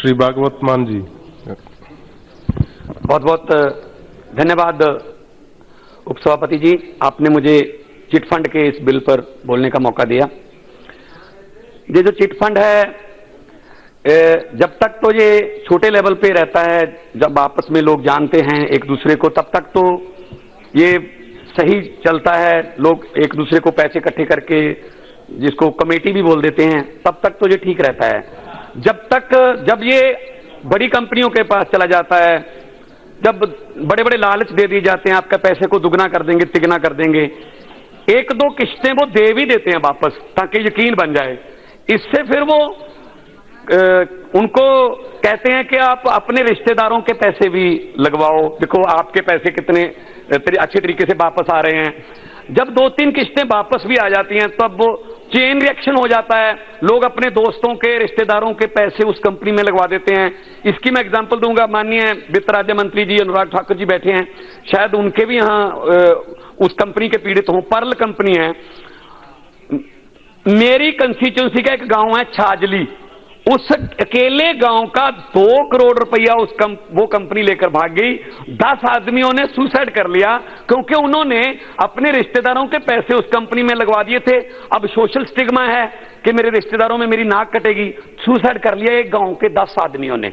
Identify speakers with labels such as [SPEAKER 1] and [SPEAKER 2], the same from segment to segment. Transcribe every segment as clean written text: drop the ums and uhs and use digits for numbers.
[SPEAKER 1] श्री भागवत मान जी।
[SPEAKER 2] बहुत बहुत धन्यवाद उपसभापति जी, आपने मुझे चिटफंड के इस बिल पर बोलने का मौका दिया। ये जो चिटफंड है, जब तक तो ये छोटे लेवल पे रहता है, जब आपस में लोग जानते हैं एक दूसरे को, तब तक तो ये सही चलता है। लोग एक दूसरे को पैसे इकट्ठे करके, जिसको कमेटी भी बोल देते हैं, तब तक तो ये ठीक रहता है। जब ये बड़ी कंपनियों के पास चला जाता है, जब बड़े बड़े लालच दे दिए जाते हैं, आपका पैसे को दुगना कर देंगे, तिगना कर देंगे, एक दो किस्तें वो दे भी देते हैं वापस, ताकि यकीन बन जाए। इससे फिर वो उनको कहते हैं कि आप अपने रिश्तेदारों के पैसे भी लगवाओ, देखो आपके पैसे कितने अच्छे तरीके से वापस आ रहे हैं। जब दो तीन किस्तें वापस भी आ जाती हैं, तब वो चेन रिएक्शन हो जाता है, लोग अपने दोस्तों के, रिश्तेदारों के पैसे उस कंपनी में लगवा देते हैं। इसकी मैं एग्जांपल दूंगा, माननीय वित्त राज्य मंत्री जी अनुराग ठाकुर जी बैठे हैं, शायद उनके भी यहाँ उस कंपनी के पीड़ित हों। पर्ल कंपनी है, मेरी कंस्टिट्यूंसी का एक गांव है छाजली, उस अकेले गांव का 2 करोड़ रुपया वो कंपनी लेकर भाग गई। 10 आदमियों ने सुसाइड कर लिया, क्योंकि उन्होंने अपने रिश्तेदारों के पैसे उस कंपनी में लगवा दिए थे। अब सोशल स्टिग्मा है कि मेरे रिश्तेदारों में मेरी नाक कटेगी, सुसाइड कर लिया एक गांव के 10 आदमियों ने।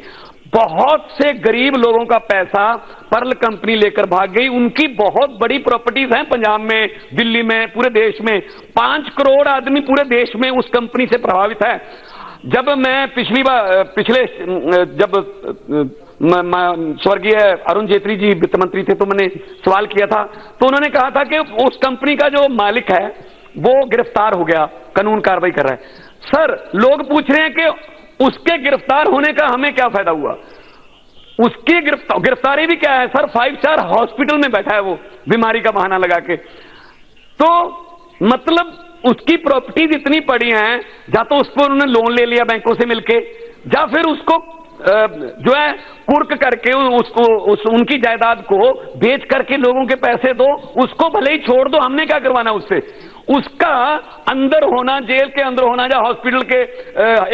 [SPEAKER 2] बहुत से गरीब लोगों का पैसा पर्ल कंपनी लेकर भाग गई। उनकी बहुत बड़ी प्रॉपर्टीज हैं पंजाब में, दिल्ली में, पूरे देश में। 5 करोड़ आदमी पूरे देश में उस कंपनी से प्रभावित है। जब मैं जब स्वर्गीय अरुण जेटली जी वित्त मंत्री थे, तो मैंने सवाल किया था, तो उन्होंने कहा था कि उस कंपनी का जो मालिक है वो गिरफ्तार हो गया, कानून कार्रवाई कर रहा है। सर, लोग पूछ रहे हैं कि उसके गिरफ्तार होने का हमें क्या फायदा हुआ? उसकी गिरफ्तारी भी क्या है सर? 5 स्टार हॉस्पिटल में बैठा है वो, बीमारी का बहाना लगा के। तो मतलब उसकी प्रॉपर्टीज इतनी पड़ी हैं, या तो उस पर उन्होंने लोन ले लिया बैंकों से मिलके, या फिर उसको जो है कुर्क करके उनकी जायदाद को बेच करके लोगों के पैसे दो, उसको भले ही छोड़ दो, हमने क्या करवाना उससे? उसका अंदर होना, जेल के अंदर होना, या हॉस्पिटल के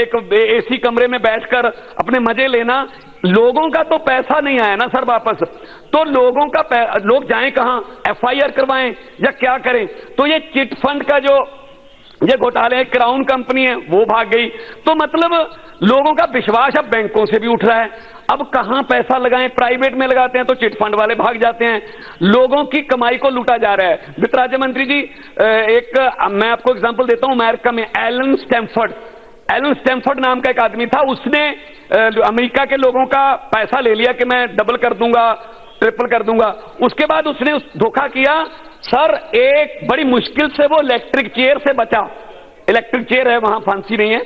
[SPEAKER 2] एक एसी कमरे में बैठकर अपने मजे लेना, लोगों का तो पैसा नहीं आया ना सर वापस। तो लोग जाएं कहां? एफआईआर करवाएं या क्या करें? तो ये चिट फंड का जो ये घोटाले, क्राउन कंपनी है वो भाग गई। तो मतलब लोगों का विश्वास अब बैंकों से भी उठ रहा है। अब कहां पैसा लगाएं? प्राइवेट में लगाते हैं तो चिट फंड वाले भाग जाते हैं, लोगों की कमाई को लूटा जा रहा है। वित्त राज्य मंत्री जी, मैं आपको एग्जांपल देता हूं, अमेरिका में एलन स्टैमफोर्ड नाम का एक आदमी था, उसने अमेरिका के लोगों का पैसा ले लिया कि मैं डबल कर दूंगा, ट्रिपल कर दूंगा। उसके बाद उसने धोखा किया सर, एक बड़ी मुश्किल से वो इलेक्ट्रिक चेयर से बचा। इलेक्ट्रिक चेयर है, वहां फांसी नहीं है,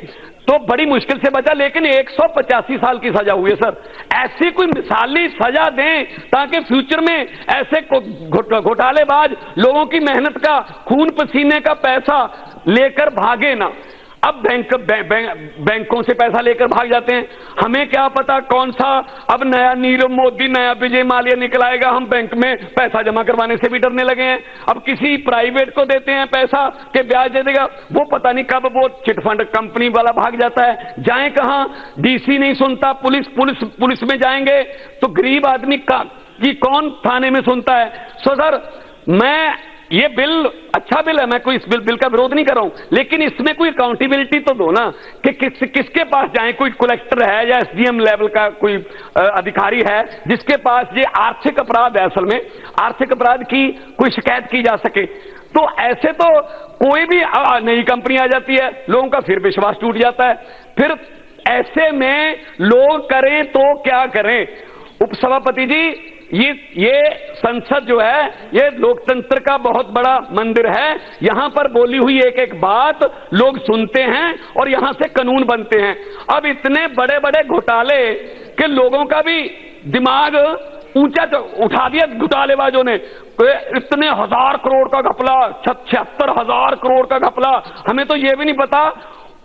[SPEAKER 2] तो बड़ी मुश्किल से बचा, लेकिन 185 साल की सजा हुई है सर। ऐसी कोई मिसाली सजा दें ताकि फ्यूचर में ऐसे घोटालेबाज लोगों की मेहनत का, खून पसीने का पैसा लेकर भागे ना। अब बैंकों से पैसा लेकर भाग जाते हैं। हमें क्या पता कौन सा अब नया नीरव मोदी, नया विजय माल्या निकल आएगा। हम बैंक में पैसा जमा करवाने से भी डरने लगे हैं। अब किसी प्राइवेट को देते हैं पैसा कि ब्याज दे देगा, वो पता नहीं कब वो चिटफंड कंपनी वाला भाग जाता है। जाएं कहां? डीसी नहीं सुनता, पुलिस में जाएंगे तो गरीब आदमी की कौन थाने में सुनता है? सो सर, ये बिल अच्छा बिल है, मैं कोई इस बिल का विरोध नहीं कर रहा हूं, लेकिन इसमें कोई अकाउंटेबिलिटी तो दो ना कि किसके पास जाए। कोई कलेक्टर है या एसडीएम लेवल का कोई अधिकारी है जिसके पास ये आर्थिक अपराध है, असल में आर्थिक अपराध की कोई शिकायत की जा सके? तो ऐसे तो कोई भी नई कंपनी आ जाती है, लोगों का फिर विश्वास टूट जाता है। फिर ऐसे में लोग करें तो क्या करें? उपसभापति जी, ये संसद जो है, ये लोकतंत्र का बहुत बड़ा मंदिर है। यहां पर बोली हुई एक एक बात लोग सुनते हैं और यहां से कानून बनते हैं। अब इतने बड़े बड़े घोटाले के लोगों का भी दिमाग ऊंचा उठा दिया घोटालेबाजों ने। इतने 1000 करोड़ का घपला, 76,000 करोड़ का घपला, हमें तो ये भी नहीं पता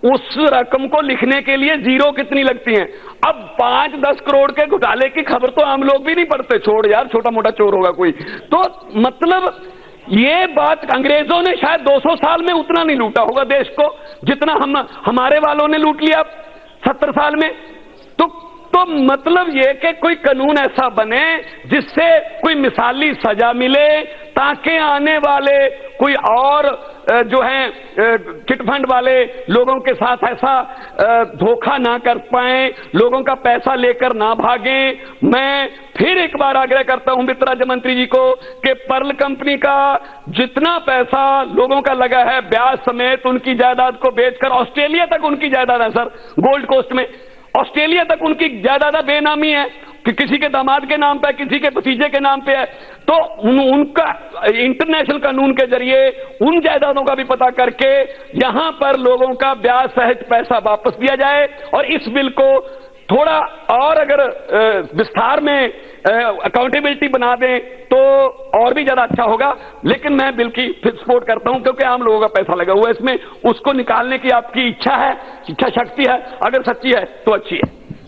[SPEAKER 2] उस रकम को लिखने के लिए जीरो कितनी लगती हैं। अब 5-10 करोड़ के घोटाले की खबर तो आम लोग भी नहीं पढ़ते, छोड़ यार, छोटा मोटा चोर होगा कोई। तो मतलब ये बात अंग्रेजों ने शायद 200 साल में उतना नहीं लूटा होगा देश को जितना हमारे वालों ने लूट लिया 70 साल में। तो तो मतलब ये कि कोई कानून ऐसा बने जिससे कोई मिसाली सजा मिले, ताकि आने वाले कोई और जो है चिटफंड वाले लोगों के साथ ऐसा धोखा ना कर पाए, लोगों का पैसा लेकर ना भागें। मैं फिर एक बार आग्रह करता हूं वित्त राज्य मंत्री जी को कि पर्ल कंपनी का जितना पैसा लोगों का लगा है ब्याज समेत उनकी जायदाद को बेचकर, ऑस्ट्रेलिया तक उनकी जायदाद है सर, गोल्ड कोस्ट में ऑस्ट्रेलिया तक उनकी जायदाद बेनामी है कि किसी के दामाद के नाम पे, किसी के भतीजे के नाम पे है। तो उनका इंटरनेशनल कानून के जरिए उन जायदादों का भी पता करके यहां पर लोगों का ब्याज सहित पैसा वापस दिया जाए, और इस बिल को थोड़ा और अगर विस्तार में अकाउंटेबिलिटी बना दें तो और भी ज्यादा अच्छा होगा। लेकिन मैं बिल की फिर सपोर्ट करता हूं क्योंकि आम लोगों का पैसा लगा हुआ है इसमें, उसको निकालने की आपकी इच्छा है, इच्छा शक्ति है, अगर सच्ची है तो अच्छी है।